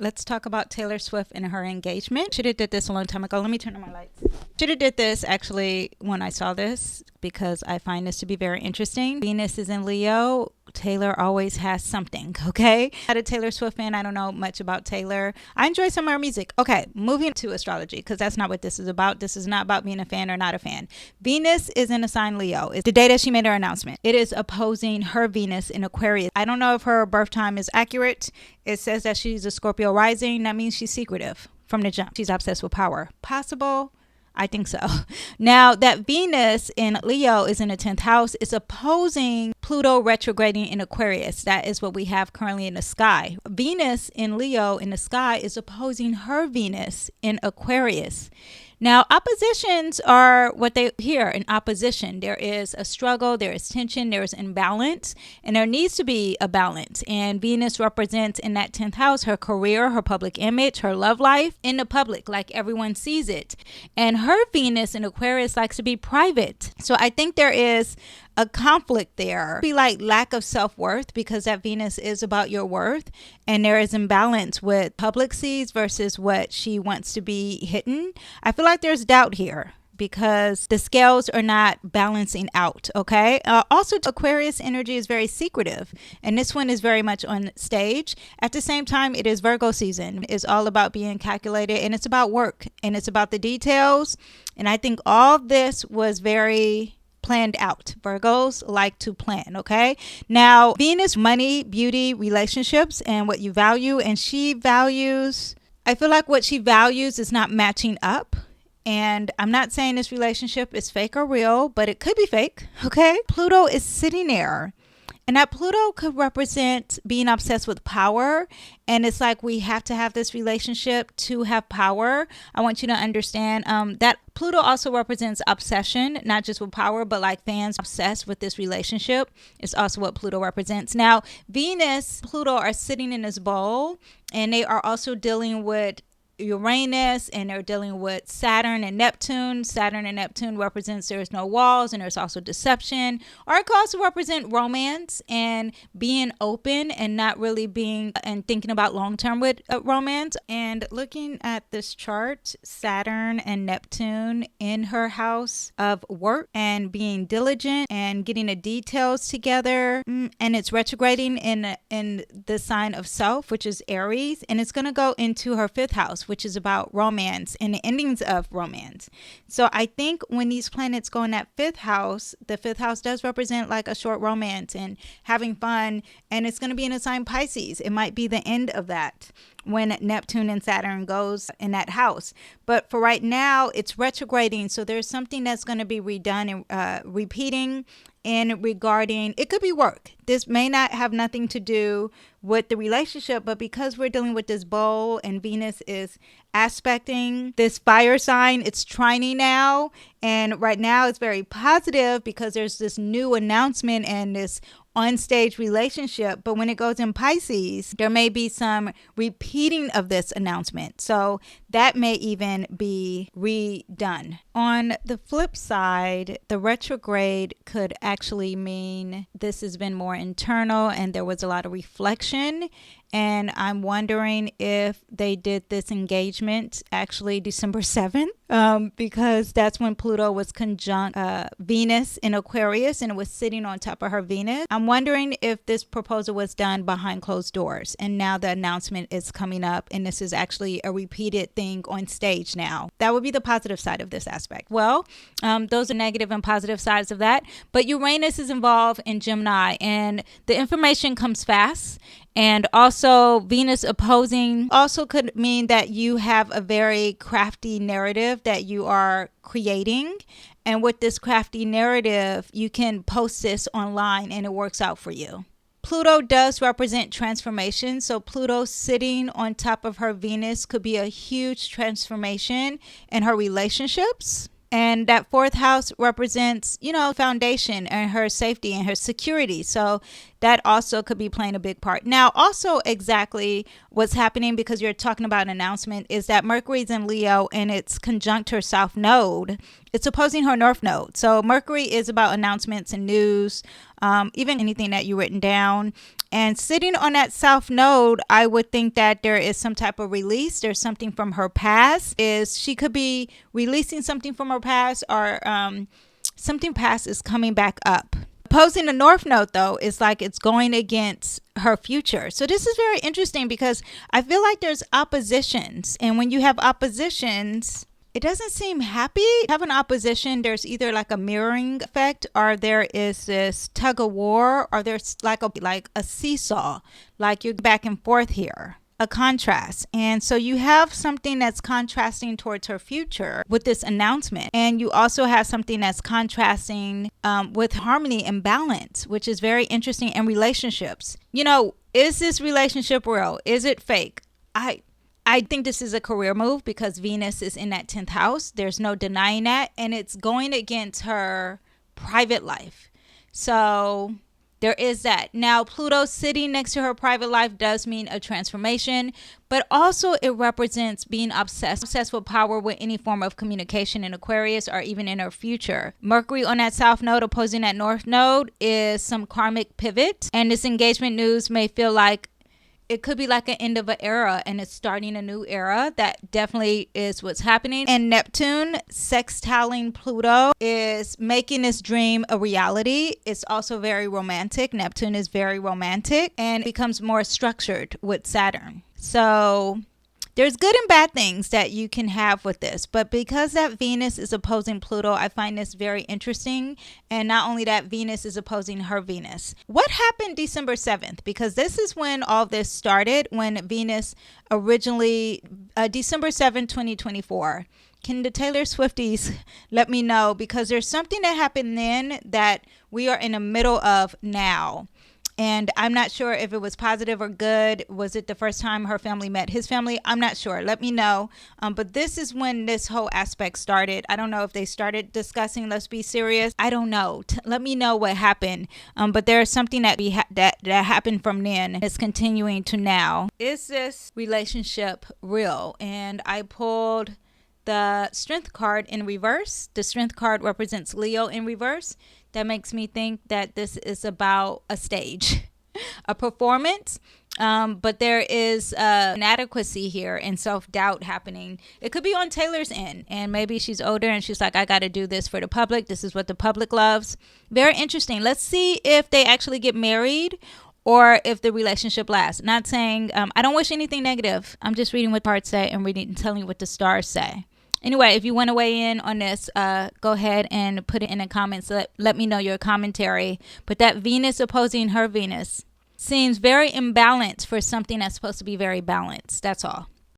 Let's talk about Taylor Swift and her engagement. Should have did this a long time ago. Let me turn on my lights. Should have did this actually when I saw this because I find this to be very interesting. Venus is in Leo. Taylor always has something, okay? Not a Taylor Swift fan. I don't know much about Taylor. I enjoy some of her music. Okay, moving to astrology because that's not what this is about. This is not about being a fan or not a fan. Venus is in a sign Leo. It's the day that she made her announcement. It is opposing her Venus in Aquarius. I don't know if her birth time is accurate. It says that she's a Scorpio rising. That means she's secretive from the jump. She's obsessed with power. Possible? I think so. Now that Venus in Leo is in the 10th house, it's opposing Pluto retrograding in Aquarius. That is what we have currently in the sky. Venus in Leo in the sky is opposing her Venus in Aquarius. Now, oppositions are what they hear in opposition. There is a struggle, there is tension, there is imbalance, and there needs to be a balance. And Venus represents in that 10th house her career, her public image, her love life in the public, like everyone sees it. And her Venus in Aquarius likes to be private. So I think there is a conflict there. Be like lack of self-worth because that Venus is about your worth, and there is imbalance with public sees versus what she wants to be hidden. I feel like there's doubt here because the scales are not balancing out, okay? Also, Aquarius energy is very secretive, and this one is very much on stage. At the same time, it is Virgo season. It's all about being calculated, and it's about work, and it's about the details. And I think all this was very planned out. Virgos like to plan, okay? Now, Venus, money, beauty, relationships, and what you value. And she values, I feel like what she values is not matching up. And I'm not saying this relationship is fake or real, but it could be fake, okay? Pluto is sitting there. And that Pluto could represent being obsessed with power. And it's like we have to have this relationship to have power. I want you to understand that Pluto also represents obsession, not just with power, but like fans obsessed with this relationship. It's also what Pluto represents. Now, Venus, Pluto are sitting in this bowl, and they are also dealing with Uranus, and they're dealing with Saturn and Neptune. Saturn and Neptune represents there's no walls, and there's also deception. Or it could also represent romance and being open and not really being and thinking about long-term with romance. And looking at this chart, Saturn and Neptune in her house of work and being diligent and getting the details together, and it's retrograding in the sign of self, which is Aries, and it's going to go into her 5th house, which is about romance and the endings of romance. So I think when these planets go in that 5th house, the 5th house does represent like a short romance and having fun, and it's going to be in a sign Pisces. It might be the end of that when Neptune and Saturn goes in that house. But for right now, it's retrograding. So there's something that's going to be redone and repeating in regarding, it could be work. This may not have nothing to do with the relationship, but because we're dealing with this bowl and Venus is aspecting this fire sign, it's trining now. And right now it's very positive because there's this new announcement and this on-stage relationship. But when it goes in Pisces, there may be some repeating of this announcement. So that may even be redone. On the flip side, the retrograde could actually mean this has been more internal and there was a lot of reflection. And I'm wondering if they did this engagement actually December 7th, because that's when Pluto was conjunct Venus in Aquarius, and it was sitting on top of her Venus. I'm wondering if this proposal was done behind closed doors, and now the announcement is coming up, and this is actually a repeated thing on stage now. That would be the positive side of this aspect. Well, those are negative and positive sides of that. But Uranus is involved in Gemini, and the information comes fast. And also Venus opposing also could mean that you have a very crafty narrative that you are creating. And with this crafty narrative, you can post this online and it works out for you. Pluto does represent transformation. So Pluto sitting on top of her Venus could be a huge transformation in her relationships. And that 4th house represents, foundation and her safety and her security. So that also could be playing a big part. Now, also exactly what's happening, because you're talking about an announcement, is that Mercury's in Leo and it's conjunct her South Node. It's opposing her North Node. So Mercury is about announcements and news, even anything that you've written down. And sitting on that south node, I would think that there is some type of release. There's something from her past. She could be releasing something from her past, or something past is coming back up. Opposing the north node, though, is like it's going against her future. So this is very interesting because I feel like there's oppositions. And when you have oppositions, it doesn't seem happy. Have an opposition, there's either like a mirroring effect, or there is this tug of war, or there's like a seesaw, like you're back and forth here. A contrast. And so you have something that's contrasting towards her future with this announcement, and you also have something that's contrasting with harmony and balance, which is very interesting in relationships. You know, is this relationship real? Is it fake? I think this is a career move because Venus is in that 10th house. There's no denying that, and it's going against her private life. So there is that. Now, Pluto sitting next to her private life does mean a transformation, but also it represents being obsessed with power, with any form of communication in Aquarius, or even in her future. Mercury on that south node opposing that north node is some karmic pivot, and this engagement news may feel like it could be like an end of an era and it's starting a new era. That definitely is what's happening. And Neptune sextiling Pluto is making this dream a reality. It's also very romantic. Neptune is very romantic and becomes more structured with Saturn. So there's good and bad things that you can have with this, but because that Venus is opposing Pluto, I find this very interesting. And not only that, Venus is opposing her Venus. What happened December 7th? Because this is when all this started, when Venus originally, December 7th, 2024. Can the Taylor Swifties let me know? Because there's something that happened then that we are in the middle of now. And I'm not sure if it was positive or good. Was it the first time her family met his family? I'm not sure. Let me know. But this is when this whole aspect started. I don't know if they started discussing let's be serious. I don't know. Let me know what happened. But there's something that that happened from then. It's continuing to now. Is this relationship real? And I pulled the Strength card in reverse. The Strength card represents Leo in reverse. That makes me think that this is about a stage, a performance. But there is inadequacy here and self-doubt happening. It could be on Taylor's end, and maybe she's older and she's like, I got to do this for the public. This is what the public loves. Very interesting. Let's see if they actually get married or if the relationship lasts. Not saying, I don't wish anything negative. I'm just reading what cards say and telling you what the stars say. Anyway, if you want to weigh in on this, go ahead and put it in the comments. Let me know your commentary. But that Venus opposing her Venus seems very imbalanced for something that's supposed to be very balanced. That's all.